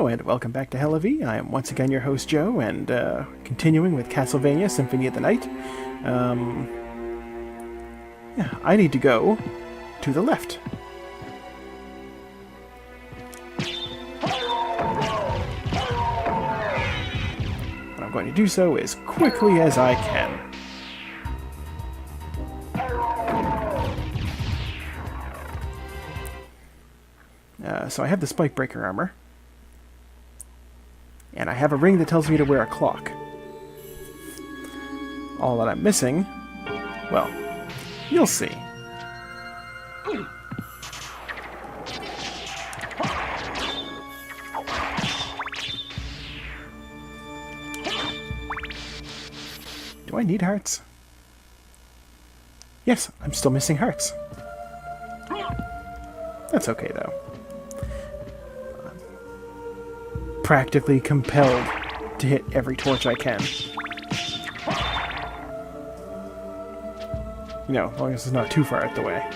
Hello and welcome back to Hell of E. I am once again your host Joe, and continuing with Castlevania Symphony of the Night. Yeah, I need to go to the left. And I'm going to do so as quickly as I can. So I have the Spike Breaker armor. And I have a ring that tells me to wear a clock. All that I'm missing, well, you'll see. Do I need hearts? Yes, I'm still missing hearts. That's okay, though. Practically compelled to hit every torch I can. You know, as long as it's not too far out the way.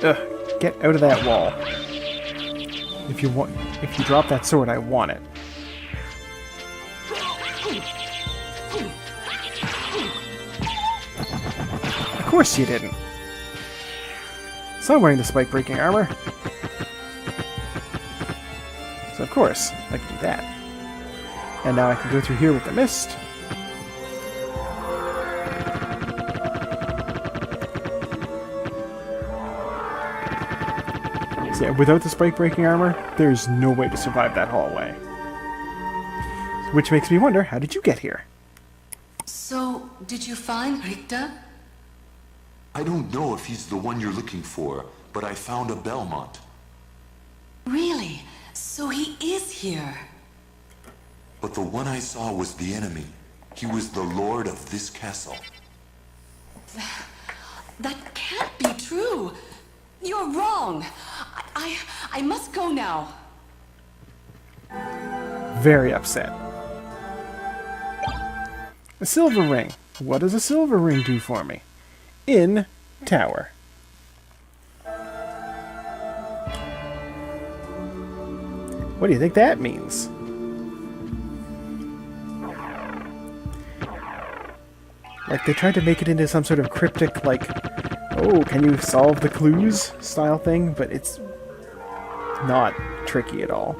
Ugh, get out of that wall. If you drop that sword, I want it. Of course you didn't. So I'm wearing the spike breaking armor. So of course, I can do that. And now I can go through here with the mist. So yeah, without the spike-breaking armor, there's no way to survive that hallway. Which makes me wonder, how did you get here? So, did you find Richter? I don't know if he's the one you're looking for, but I found a Belmont. Really? So he is here? But the one I saw was the enemy. He was the lord of this castle. That can't be true! You're wrong! I must go now. Very upset. A silver ring. What does a silver ring do for me? In tower. What do you think that means? Like, they tried to make it into some sort of cryptic, like, oh, can you solve the clues style thing, but it's not tricky at all.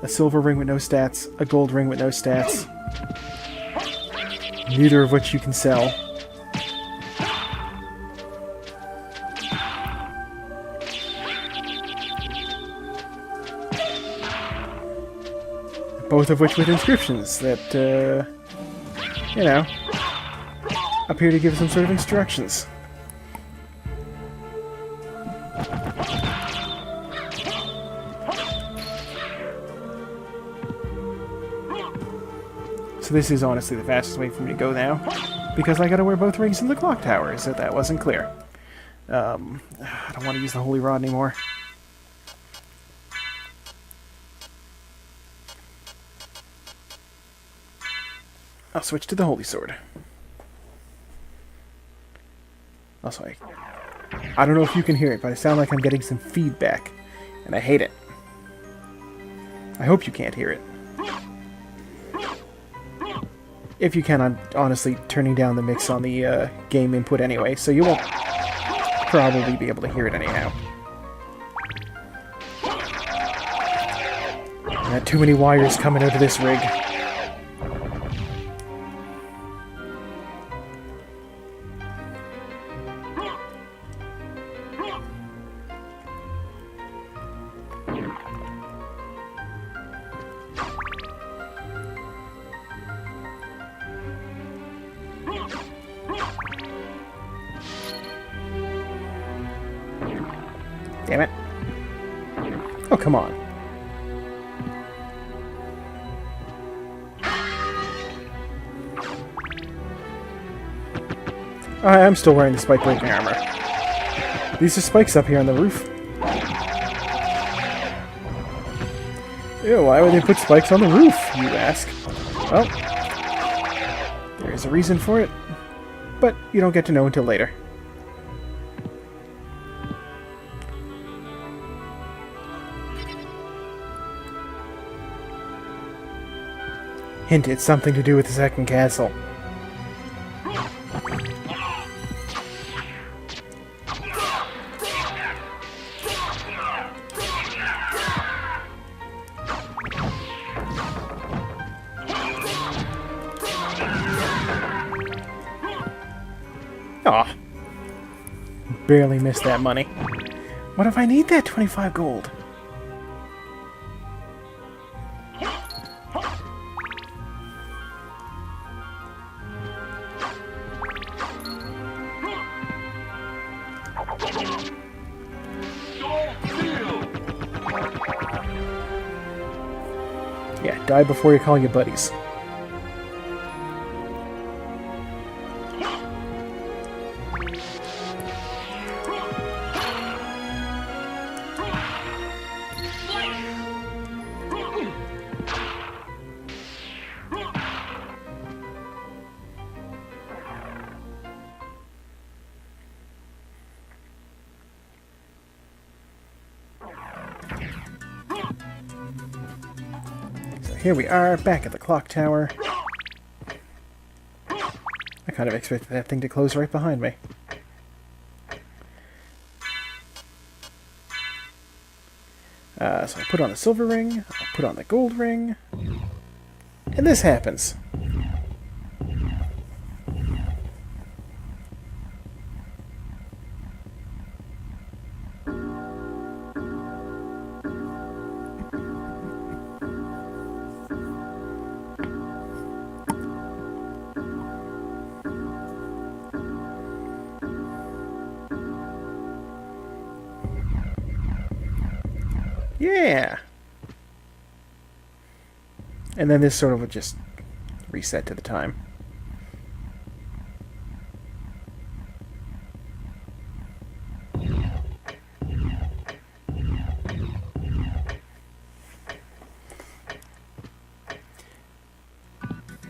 A silver ring with no stats, a gold ring with no stats. Neither of which you can sell. Both of which with inscriptions that, you know, appear to give some sort of instructions. So this is honestly the fastest way for me to go now, because I gotta wear both rings in the clock tower, so that wasn't clear. I don't want to use the holy rod anymore. I'll switch to the holy sword. Also, I don't know if you can hear it, but I sound like I'm getting some feedback, and I hate it. I hope you can't hear it. If you can, I'm honestly turning down the mix on the game input anyway, so you won't probably be able to hear it anyhow. Got too many wires coming out of this rig. Damn it. Oh, come on. I'm still wearing the spike breaking armor. These are spikes up here on the roof. Ew, why would they put spikes on the roof, you ask? Well, there is a reason for it, but you don't get to know until later. Hint, it's something to do with the second castle. Aw. Barely missed that money. What if I need that 25 gold? Yeah, die before you call your buddies. Here we are, back at the clock tower. I kind of expected that thing to close right behind me. So I put on the silver ring, I put on the gold ring, and this happens. Yeah! And then this sort of would just reset to the time.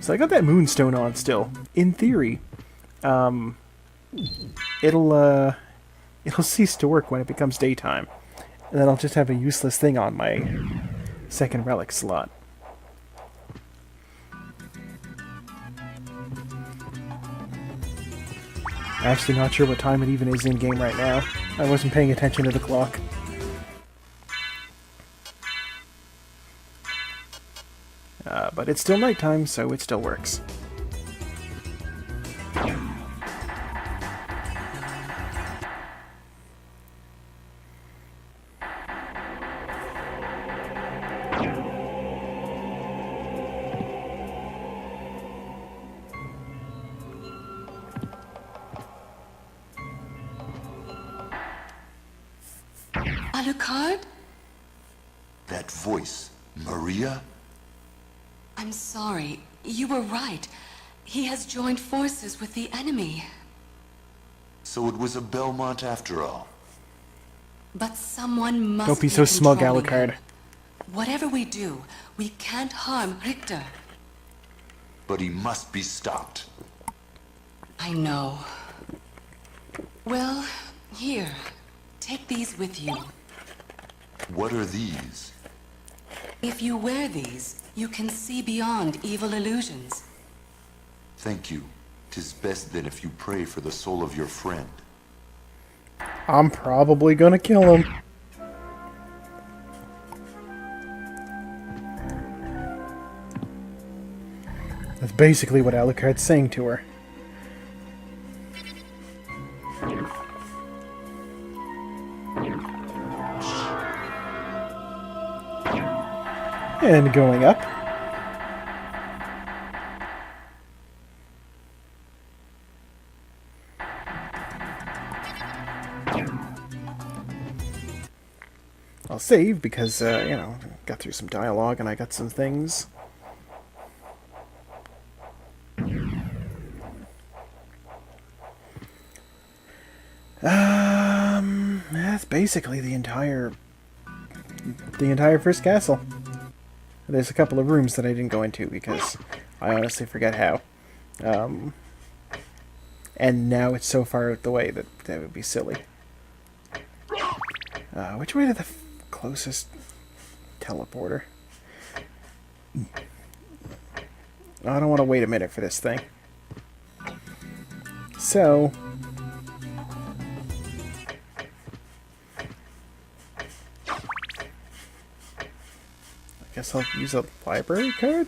So I got that moonstone on still. In theory, it'll cease to work when it becomes daytime. And then I'll just have a useless thing on my second relic slot. Actually not sure what time it even is in-game right now. I wasn't paying attention to the clock. But it's still nighttime, so it still works. Alucard? That voice, Maria? I'm sorry. You were right. He has joined forces with the enemy. So it was a Belmont after all. But someone must Don't be so smug, controlling Alucard. him. Whatever we do, we can't harm Richter. But he must be stopped. I know. Well, here. Take these with you. What are these? If you wear these, you can see beyond evil illusions. Thank you. 'Tis best then if you pray for the soul of your friend. I'm probably gonna kill him. That's basically what Alucard's saying to her. And going up. I'll save because, you know, got through some dialogue and I got some things. That's basically the entire first castle. There's a couple of rooms that I didn't go into because I honestly forget how. And now it's so far out the way that that would be silly. Which way to the closest teleporter? I don't want to wait a minute for this thing. So... I guess I'll use a library card?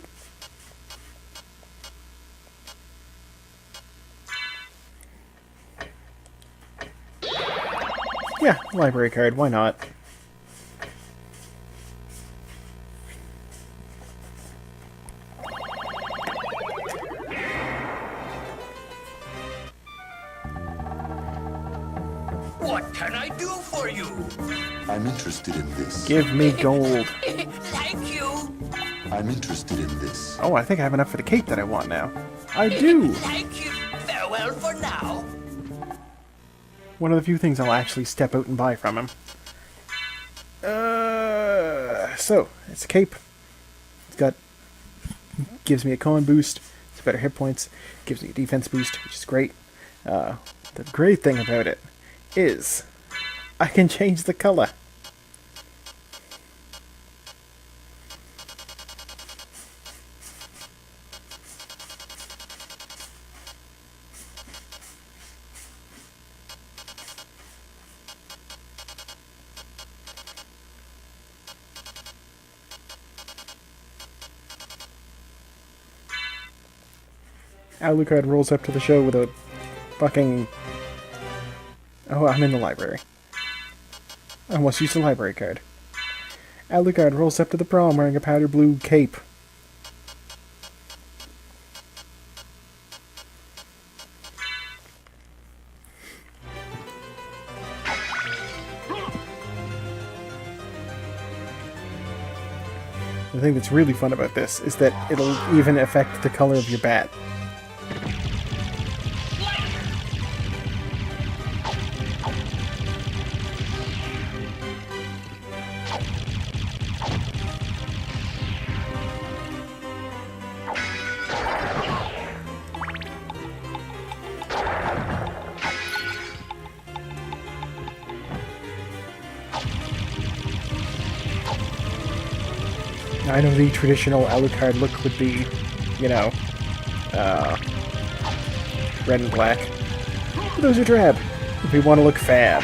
Yeah, library card, why not? What can I do for you? I'm interested in this. Give me gold. Thank you. I'm interested in this. Oh, I think I have enough for the cape that I want now. I do! Thank you. Farewell for now. One of the few things I'll actually step out and buy from him. So, it's a cape. It's got... gives me a con boost. It's better hit points. Gives me a defense boost, which is great. The great thing about it is I can change the color. Alucard rolls up to the show with a fucking... Oh, I'm in the library. I almost used a library card. Alucard rolls up to the prom wearing a powder blue cape. The thing that's really fun about this is that it'll even affect the color of your bat. I know the traditional Alucard look would be, you know, red and black. But those are drab. If we want to look fab.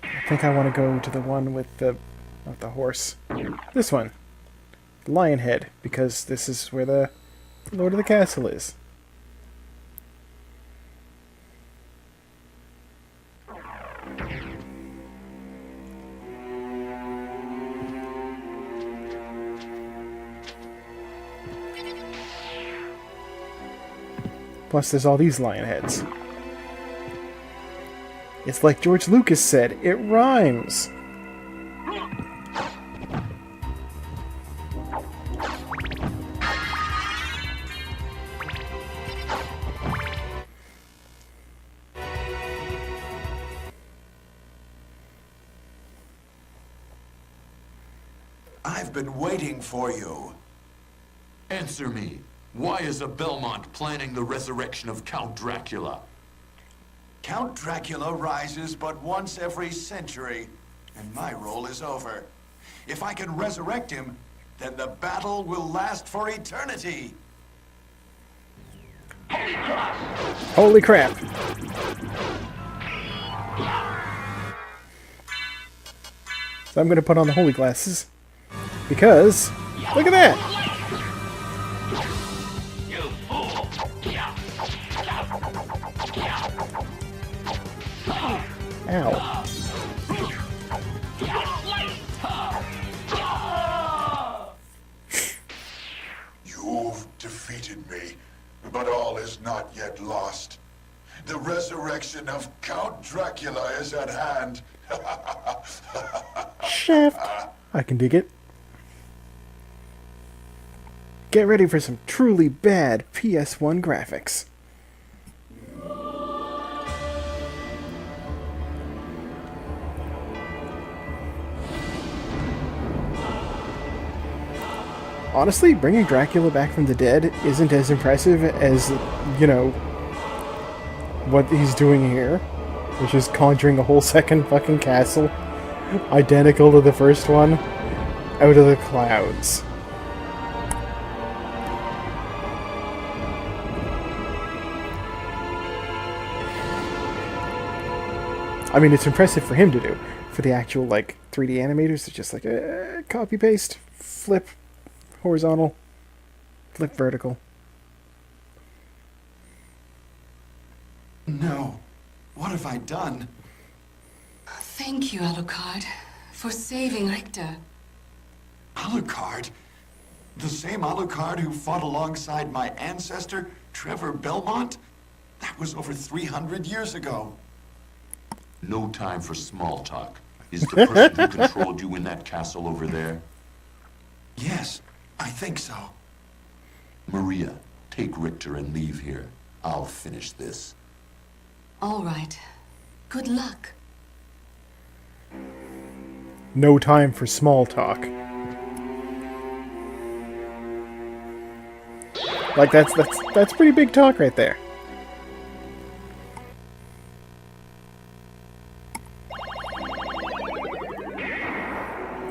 I think I want to go to the one with the... not the horse. This one. The lion head, because this is where the Lord of the Castle is. Plus there's all these lion heads. It's like George Lucas said, it rhymes! I've been waiting for you. Answer me. Why is a Belmont planning the resurrection of Count Dracula? Count Dracula rises but once every century, and my role is over. If I can resurrect him, then the battle will last for eternity. Holy crap. So I'm gonna put on the holy glasses. Because, look at that! Ow. You've defeated me, but all is not yet lost. The resurrection of Count Dracula is at hand. Shaft. I can dig it. Get ready for some truly bad PS1 graphics. Honestly, bringing Dracula back from the dead isn't as impressive as, you know, what he's doing here, which is conjuring a whole second fucking castle, identical to the first one, out of the clouds. I mean, it's impressive for him to do. For the actual, like, 3D animators, it's just like, copy-paste, flip, horizontal, flip vertical. No. What have I done? Thank you, Alucard, for saving Richter. Alucard? The same Alucard who fought alongside my ancestor, Trevor Belmont? That was over 300 years ago. No time for small talk. Is the person who controlled you in that castle over there? Yes, I think so. Maria, take Richter and leave here. I'll finish this. All right. Good luck. No time for small talk. Like, that's pretty big talk right there.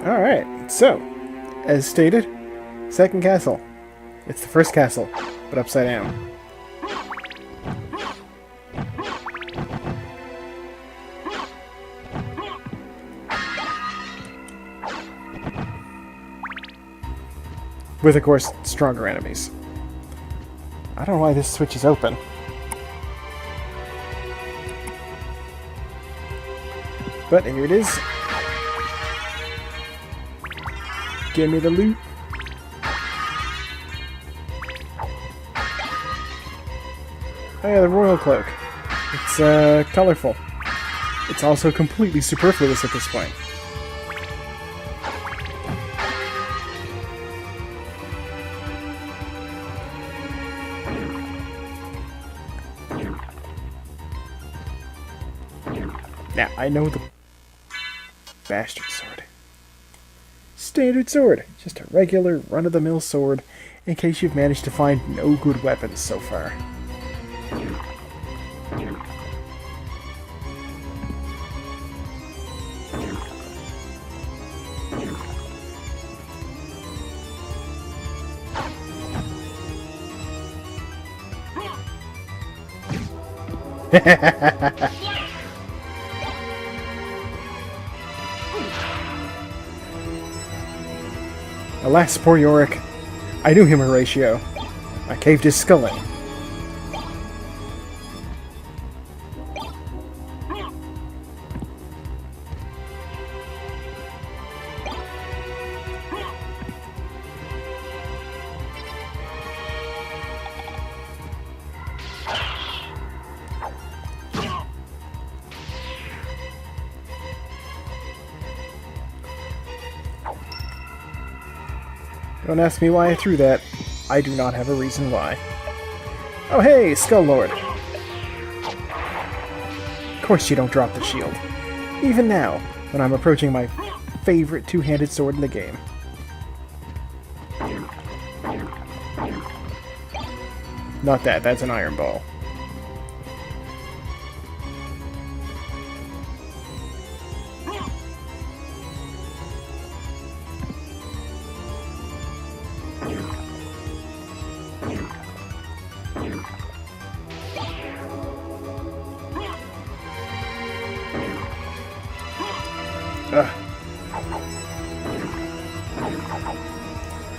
Alright, so, as stated, second castle. It's the first castle, but upside down. With, of course, stronger enemies. I don't know why this switch is open. But here it is. Give me the loot. Oh yeah, the royal cloak. It's, colorful. It's also completely superfluous at this point. Now, I know the bastard sword. Standard sword. Just a regular, run-of-the-mill sword, in case you've managed to find no good weapons so far. Alas, poor Yorick. I knew him, Horatio. I caved his skull in. Don't ask me why I threw that. I do not have a reason why. Oh hey, Skull Lord! Of course you don't drop the shield. Even now, when I'm approaching my favorite two-handed sword in the game. Not that. That's an iron ball.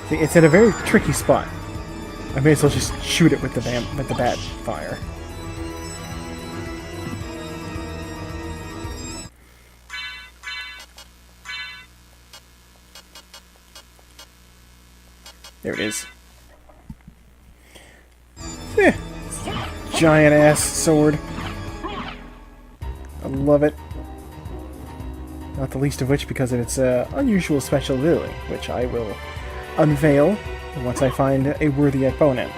See, it's in a very tricky spot. I may as well just shoot it with the bat fire. There it is. Eh, giant ass sword. I love it. Not the least of which because of its unusual special ability, which I will unveil once I find a worthy opponent.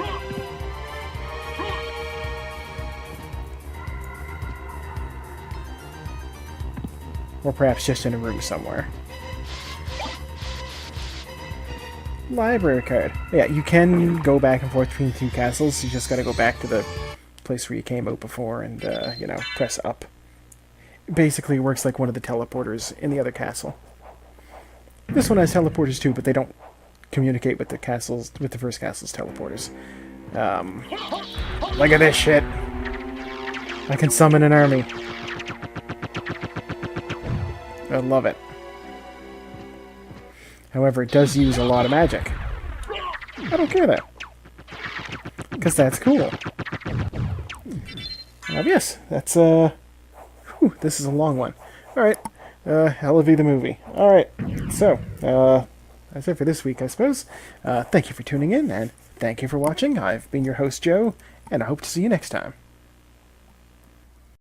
Or perhaps just in a room somewhere. Library card. Yeah, you can go back and forth between two castles. You just gotta go back to the place where you came out before and, you know, press up. Basically works like one of the teleporters in the other castle. This one has teleporters too, but they don't communicate with the castles, with the first castle's teleporters. Look at this shit. I can summon an army. I love it. However, it does use a lot of magic. I don't care though, because that's cool. Yes, that's whew, this is a long one. Alright, Hell-a-V the movie. Alright, so, that's it for this week, I suppose. Thank you for tuning in, and thank you for watching. I've been your host, Joe, and I hope to see you next time.